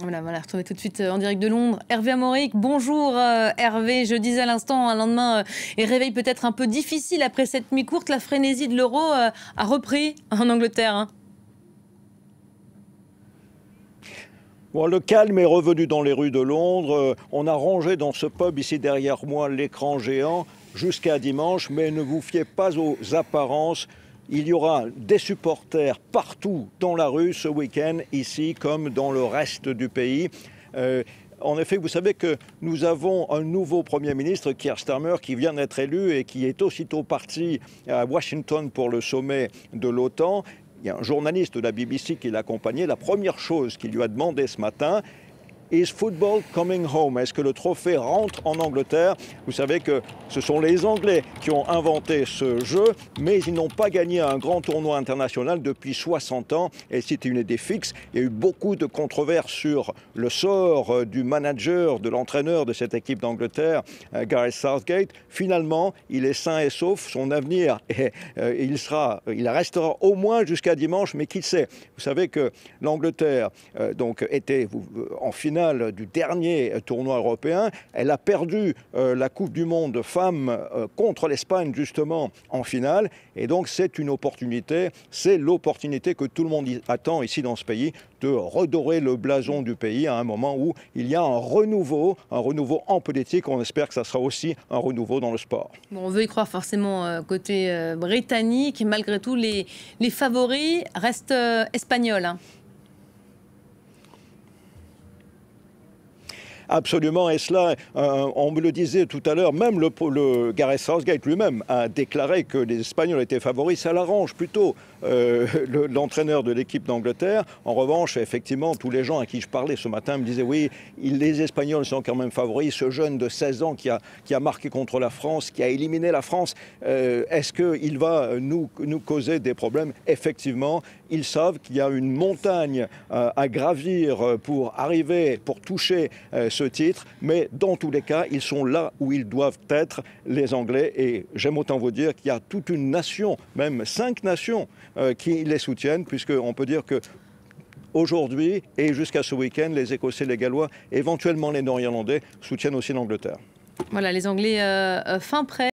Voilà, on va la retrouver tout de suite en direct de Londres. Hervé Amorik, bonjour Hervé. Je disais à l'instant, un lendemain et réveil peut-être un peu difficile après cette nuit courte. La frénésie de l'euro a repris en Angleterre. Hein. Bon, le calme est revenu dans les rues de Londres. On a rangé dans ce pub ici derrière moi l'écran géant jusqu'à dimanche, mais ne vous fiez pas aux apparences. Il y aura des supporters partout dans la rue ce week-end, ici comme dans le reste du pays. En effet, vous savez que nous avons un nouveau Premier ministre, Keir Starmer, qui vient d'être élu et qui est aussitôt parti à Washington pour le sommet de l'OTAN. Il y a un journaliste de la BBC qui l'accompagnait. La première chose qu'il lui a demandé ce matin, Is football coming home? Est-ce que le trophée rentre en Angleterre? Vous savez que ce sont les Anglais qui ont inventé ce jeu, mais ils n'ont pas gagné un grand tournoi international depuis 60 ans. Et c'était une idée fixe. Il y a eu beaucoup de controverses sur le sort du manager, de l'entraîneur de cette équipe d'Angleterre, Gareth Southgate. Finalement, il est sain et sauf. Son avenir, il restera au moins jusqu'à dimanche, mais qui sait? Vous savez que l'Angleterre était en finale du dernier tournoi européen. Elle a perdu la Coupe du Monde de femmes contre l'Espagne justement en finale. Et donc c'est une opportunité, c'est l'opportunité que tout le monde attend ici dans ce pays de redorer le blason du pays à un moment où il y a un renouveau en politique. On espère que ça sera aussi un renouveau dans le sport. Bon, on veut y croire forcément côté britannique. Malgré tout, les favoris restent espagnols. Hein. Absolument, et cela, on me le disait tout à l'heure, même le Gareth Southgate lui-même a déclaré que les Espagnols étaient favoris. Ça l'arrange plutôt l'entraîneur de l'équipe d'Angleterre. En revanche, effectivement, tous les gens à qui je parlais ce matin me disaient oui, les Espagnols sont quand même favoris. Ce jeune de 16 ans qui a marqué contre la France, qui a éliminé la France, est-ce qu'il va nous causer des problèmes? Effectivement, ils savent qu'il y a une montagne à gravir pour toucher ce titre, mais dans tous les cas, ils sont là où ils doivent être, les Anglais, et j'aime autant vous dire qu'il y a toute une nation, même 5 nations, qui les soutiennent, puisqu'on peut dire que aujourd'hui et jusqu'à ce week-end, les Écossais, les Gallois, éventuellement les Nord-Irlandais, soutiennent aussi l'Angleterre. Voilà, les Anglais fin prêt.